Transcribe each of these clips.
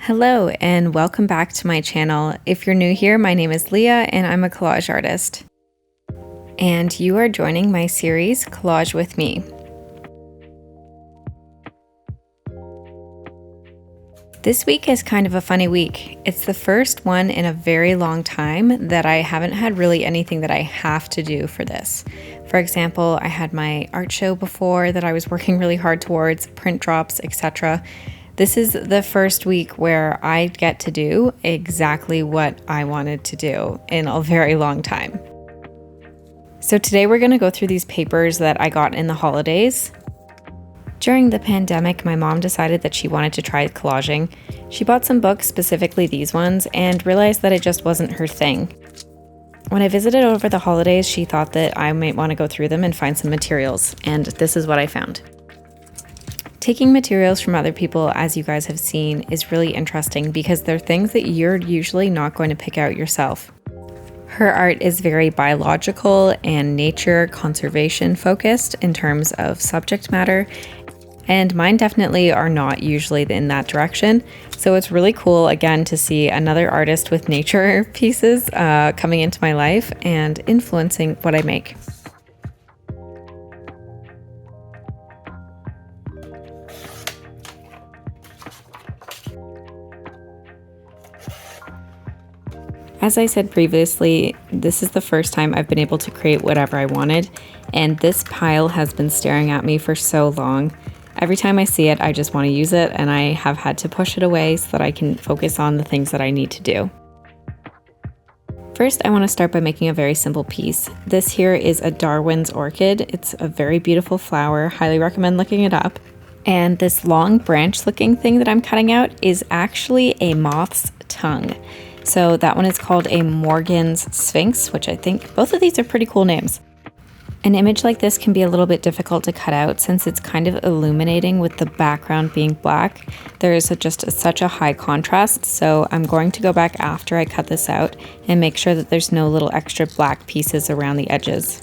Hello and welcome back to my channel. If you're new here, my name is Leah and I'm a collage artist. And you are joining my series, Collage with Me. This week is kind of a funny week. It's the first one in a very long time that I haven't had really anything that I have to do for this. For example, I had my art show before that I was working really hard towards, print drops, etc. This is the first week where I get to do exactly what I wanted to do in a very long time. So today we're going to go through these papers that I got in the holidays. During the pandemic, my mom decided that she wanted to try collaging. She bought some books, specifically these ones, and realized that it just wasn't her thing. When I visited over the holidays, she thought that I might want to go through them and find some materials, and this is what I found. Taking materials from other people, as you guys have seen, is really interesting because they're things that you're usually not going to pick out yourself. Her art is very biological and nature conservation focused in terms of subject matter, and mine definitely are not usually in that direction. So it's really cool, again, to see another artist with nature pieces coming into my life and influencing what I make. As I said previously, this is the first time I've been able to create whatever I wanted, and this pile has been staring at me for so long. Every time I see it, I just want to use it, and I have had to push it away so that I can focus on the things that I need to do. First, I want to start by making a very simple piece. This here is a Darwin's orchid. It's a very beautiful flower. Highly recommend looking it up. And this long branch-looking thing that I'm cutting out is actually a moth's tongue. So that one is called a Morgan's Sphinx, which I think both of these are pretty cool names. An image like this can be a little bit difficult to cut out since it's kind of illuminating with the background being black. There is such a high contrast, so I'm going to go back after I cut this out and make sure that there's no little extra black pieces around the edges.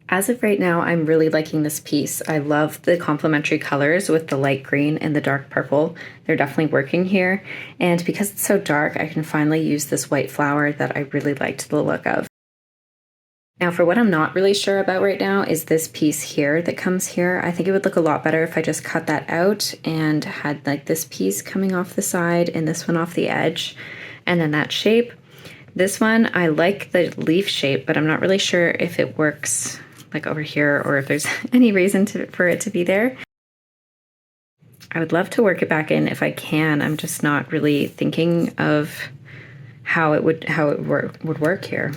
As of right now, I'm really liking this piece. I love the complementary colors with the light green and the dark purple. They're definitely working here. And because it's so dark, I can finally use this white flower that I really liked the look of. Now, for what I'm not really sure about right now is this piece here that comes here. I think it would look a lot better if I just cut that out and had like this piece coming off the side and this one off the edge, and then that shape. This one, I like the leaf shape, but I'm not really sure if it works like over here or if there's any reason for it to be there. I would love to work it back in if I can. I'm just not really thinking of how it would work here.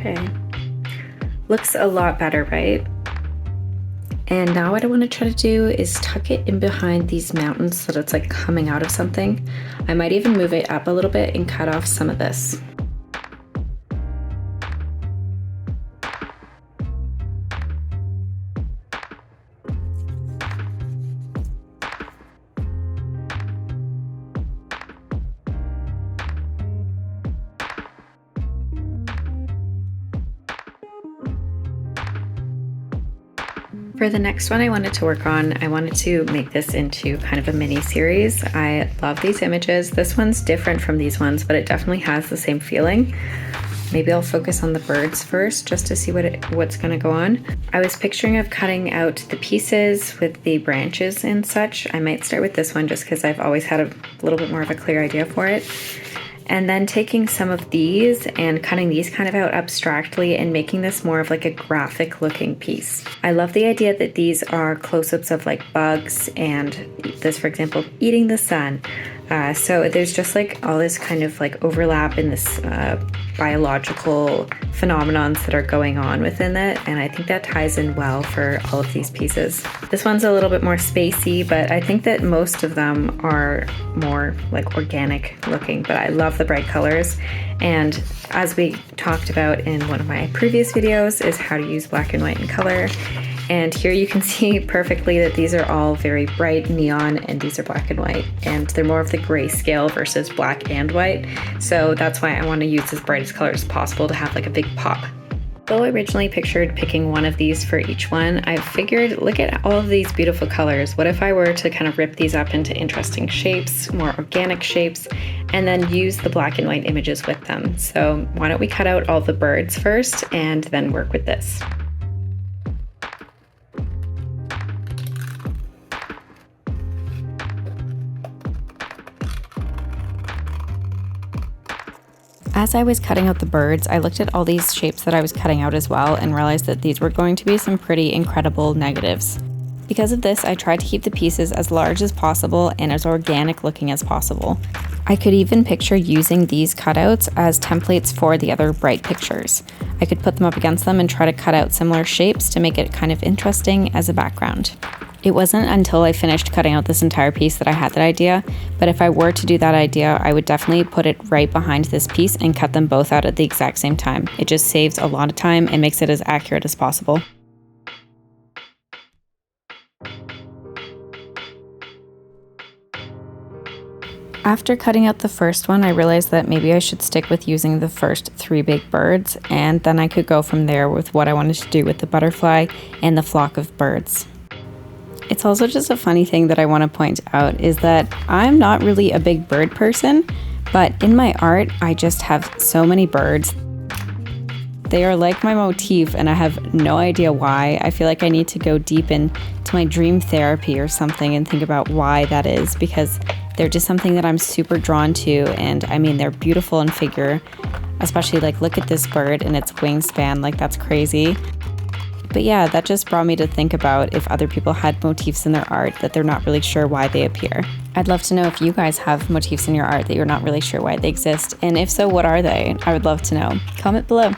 Okay, looks a lot better, right? And now what I want to try to do is tuck it in behind these mountains so that it's like coming out of something. I might even move it up a little bit and cut off some of this. For the next one I wanted to work on, I wanted to make this into kind of a mini series. I love these images. This one's different from these ones, but it definitely has the same feeling. Maybe I'll focus on the birds first just to see what's gonna go on. I was picturing of cutting out the pieces with the branches and such. I might start with this one just because I've always had a little bit more of a clear idea for it. And then taking some of these and cutting these kind of out abstractly and making this more of like a graphic looking piece. I love the idea that these are close-ups of like bugs and this, for example, eating the sun. So there's just like all this kind of like overlap in this biological phenomenons that are going on within it, and I think that ties in well for all of these pieces. This one's a little bit more spacey, but I think that most of them are more like organic looking, but I love the bright colors. And as we talked about in one of my previous videos is how to use black and white in color. And here you can see perfectly that these are all very bright neon and these are black and white, and they're more of the grayscale versus black and white. So that's why I want to use as bright as colors as possible to have like a big pop. Though I originally pictured picking one of these for each one, I figured, look at all of these beautiful colors. What if I were to kind of rip these up into interesting shapes, more organic shapes, and then use the black and white images with them? So why don't we cut out all the birds first and then work with this. As I was cutting out the birds, I looked at all these shapes that I was cutting out as well and realized that these were going to be some pretty incredible negatives. Because of this, I tried to keep the pieces as large as possible and as organic looking as possible. I could even picture using these cutouts as templates for the other bright pictures. I could put them up against them and try to cut out similar shapes to make it kind of interesting as a background. It wasn't until I finished cutting out this entire piece that I had that idea, but if I were to do that idea, I would definitely put it right behind this piece and cut them both out at the exact same time. It just saves a lot of time and makes it as accurate as possible. After cutting out the first one, I realized that maybe I should stick with using the first 3 big birds, and then I could go from there with what I wanted to do with the butterfly and the flock of birds. It's also just a funny thing that I want to point out is that I'm not really a big bird person, but in my art, I just have so many birds. They are like my motif and I have no idea why. I feel like I need to go deep into my dream therapy or something and think about why that is, because they're just something that I'm super drawn to, and I mean, they're beautiful in figure, especially like look at this bird and its wingspan, like that's crazy. But yeah, that just brought me to think about if other people had motifs in their art that they're not really sure why they appear. I'd love to know if you guys have motifs in your art that you're not really sure why they exist, and if so, what are they? I would love to know. Comment below.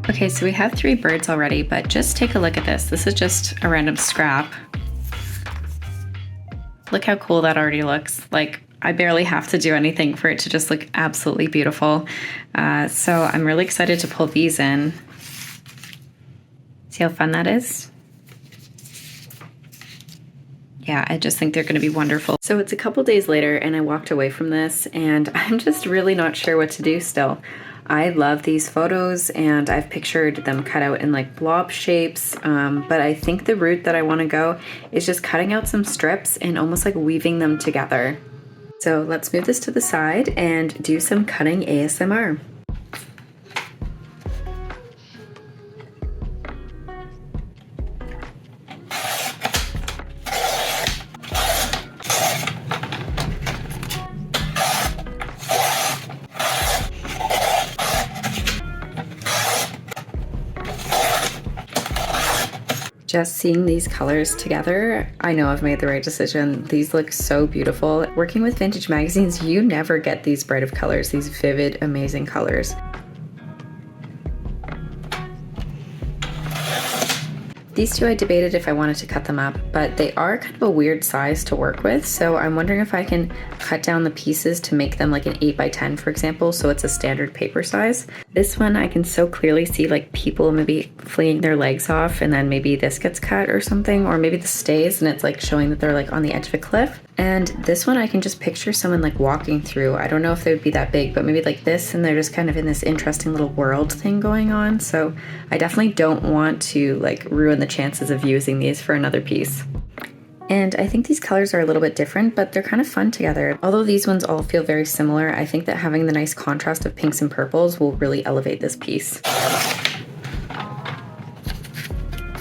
Okay, so we have 3 birds already, but just take a look at this. This is just a random scrap. Look how cool that already looks. Like, I barely have to do anything for it to just look absolutely beautiful. So I'm really excited to pull these in. See how fun that is? Yeah, I just think they're going to be wonderful. So it's a couple days later and I walked away from this and I'm just really not sure what to do still. I love these photos and I've pictured them cut out in like blob shapes, but I think the route that I want to go is just cutting out some strips and almost like weaving them together. So let's move this to the side and do some cutting ASMR. Just seeing these colors together, I know I've made the right decision. These look so beautiful. Working with vintage magazines, you never get these bright of colors, these vivid, amazing colors. These two I debated if I wanted to cut them up, but they are kind of a weird size to work with, so I'm wondering if I can cut down the pieces to make them like an 8 by 10, for example, so it's a standard paper size. This one I can so clearly see like people maybe flinging their legs off, and then maybe this gets cut or something, or maybe this stays and it's like showing that they're like on the edge of a cliff. And this one I can just picture someone like walking through. I don't know if they would be that big, but maybe like this, and they're just kind of in this interesting little world thing going on. So I definitely don't want to like ruin the chances of using these for another piece. And I think these colors are a little bit different, but they're kind of fun together. Although these ones all feel very similar, I think that having the nice contrast of pinks and purples will really elevate this piece.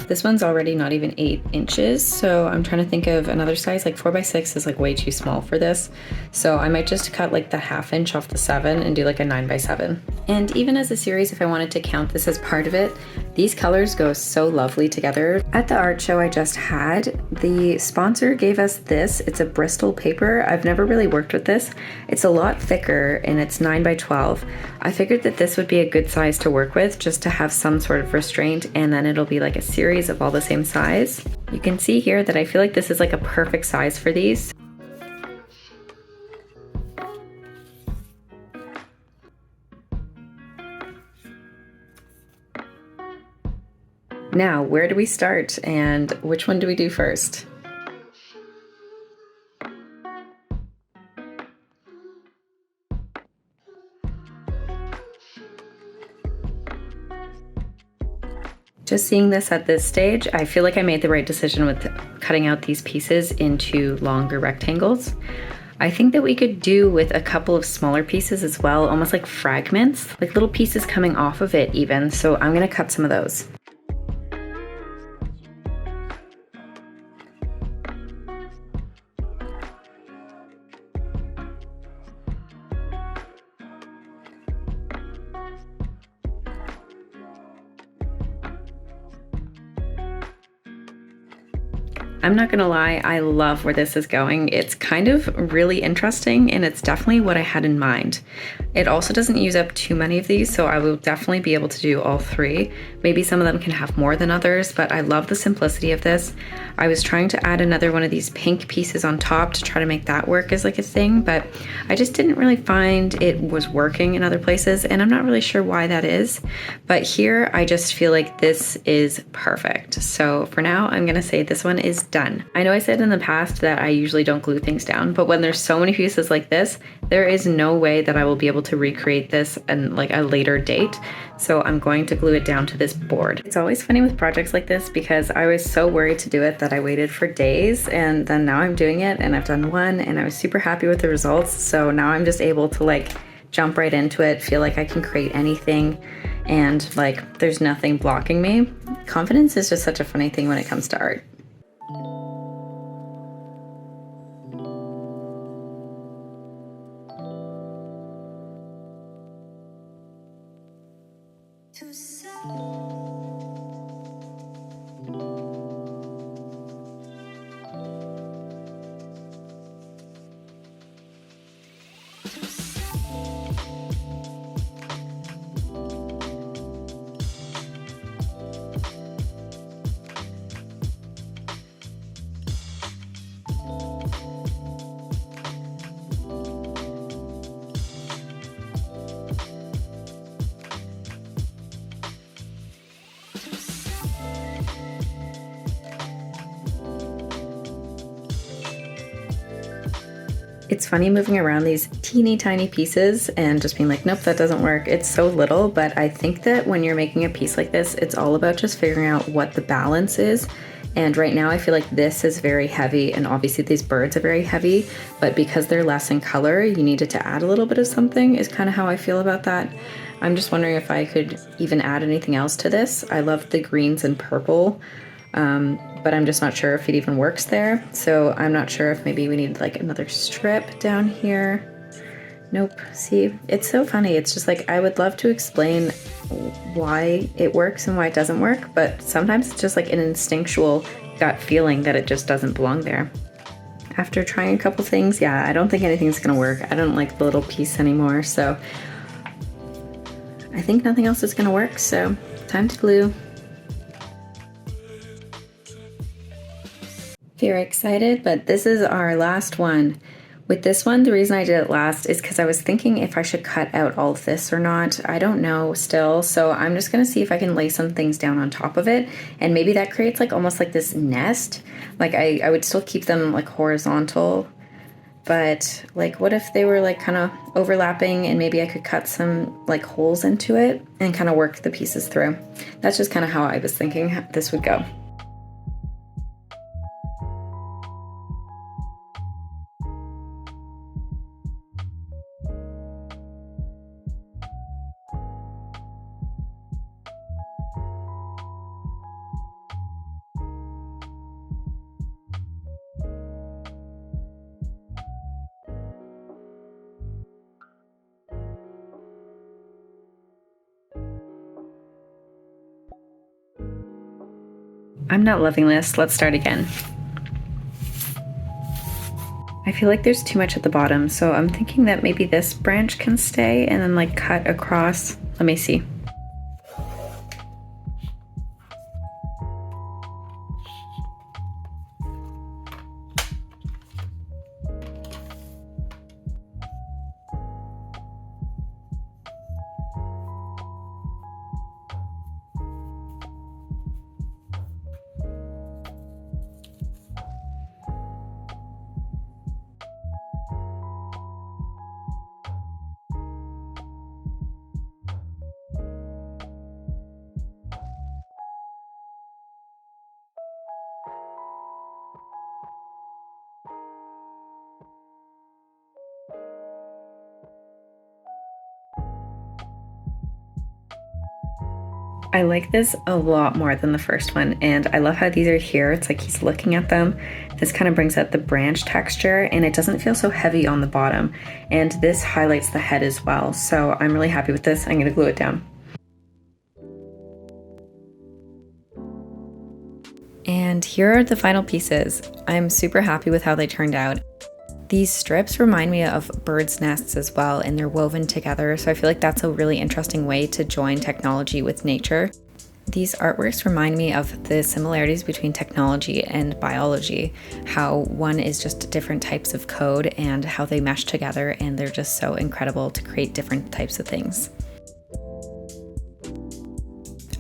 This one's already not even 8 inches, so I'm trying to think of another size. Like 4 by 6 is like way too small for this. So I might just cut like the 1/2 inch off the 7 and do like a 9 by 7. And even as a series, if I wanted to count this as part of it, these colors go so lovely together. At the art show I just had, the sponsor gave us this. It's a Bristol paper. I've never really worked with this. It's a lot thicker and it's 9 by 12. I figured that this would be a good size to work with just to have some sort of restraint, and then it'll be like a series of all the same size. You can see here that I feel like this is like a perfect size for these. Now, where do we start and which one do we do first? Just seeing this at this stage, I feel like I made the right decision with cutting out these pieces into longer rectangles. I think that we could do with a couple of smaller pieces as well, almost like fragments, like little pieces coming off of it even. So I'm gonna cut some of those. I'm not gonna lie, I love where this is going. It's kind of really interesting, and it's definitely what I had in mind. It also doesn't use up too many of these, so I will definitely be able to do all 3. Maybe some of them can have more than others, but I love the simplicity of this. I was trying to add another one of these pink pieces on top to try to make that work as like a thing, but I just didn't really find it was working in other places, and I'm not really sure why that is. But here, I just feel like this is perfect. So for now, I'm gonna say this one is done. I know I said in the past that I usually don't glue things down, but when there's so many pieces like this, there is no way that I will be able to recreate this in like a later date. So I'm going to glue it down to this board. It's always funny with projects like this because I was so worried to do it that I waited for days, and then now I'm doing it and I've done one and I was super happy with the results. So now I'm just able to like jump right into it, feel like I can create anything, and like there's nothing blocking me. Confidence is just such a funny thing when it comes to art. It's funny moving around these teeny tiny pieces and just being like, nope, that doesn't work. It's so little, but I think that when you're making a piece like this, it's all about just figuring out what the balance is. And right now I feel like this is very heavy, and obviously these birds are very heavy, but because they're less in color, you needed to add a little bit of something is kind of how I feel about that. I'm just wondering if I could even add anything else to this. I love the greens and purple. But I'm just not sure if it even works there. So I'm not sure if maybe we need like another strip down here. Nope. See, it's so funny. It's just like I would love to explain why it works and why it doesn't work, but sometimes it's just like an instinctual gut feeling that it just doesn't belong there. After trying a couple things, yeah, I don't think anything's gonna work. I don't like the little piece anymore, so I think nothing else is gonna work, so time to glue. you're excited, but this is our last one. With this one, the reason I did it last is because I was thinking if I should cut out all of this or not. I don't know still, so I'm just gonna see if I can lay some things down on top of it, and maybe that creates like almost like this nest. Like I would still keep them like horizontal, but like what if they were like kind of overlapping and maybe I could cut some like holes into it and kind of work the pieces through. That's just kind of how I was thinking this would go. I'm not loving this. Let's start again. I feel like there's too much at the bottom, so I'm thinking that maybe this branch can stay and then like cut across. Let me see. I like this a lot more than the first one, and I love how these are here. It's like he's looking at them. This kind of brings out the branch texture, and it doesn't feel so heavy on the bottom. And this highlights the head as well, so I'm really happy with this. I'm gonna glue it down. And here are the final pieces. I'm super happy with how they turned out. These strips remind me of birds' nests as well, and they're woven together, so I feel like that's a really interesting way to join technology with nature. These artworks remind me of the similarities between technology and biology, how one is just different types of code and how they mesh together, and they're just so incredible to create different types of things.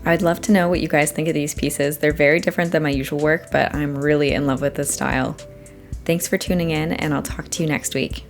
I'd love to know what you guys think of these pieces. They're very different than my usual work, but I'm really in love with this style. Thanks for tuning in, and I'll talk to you next week.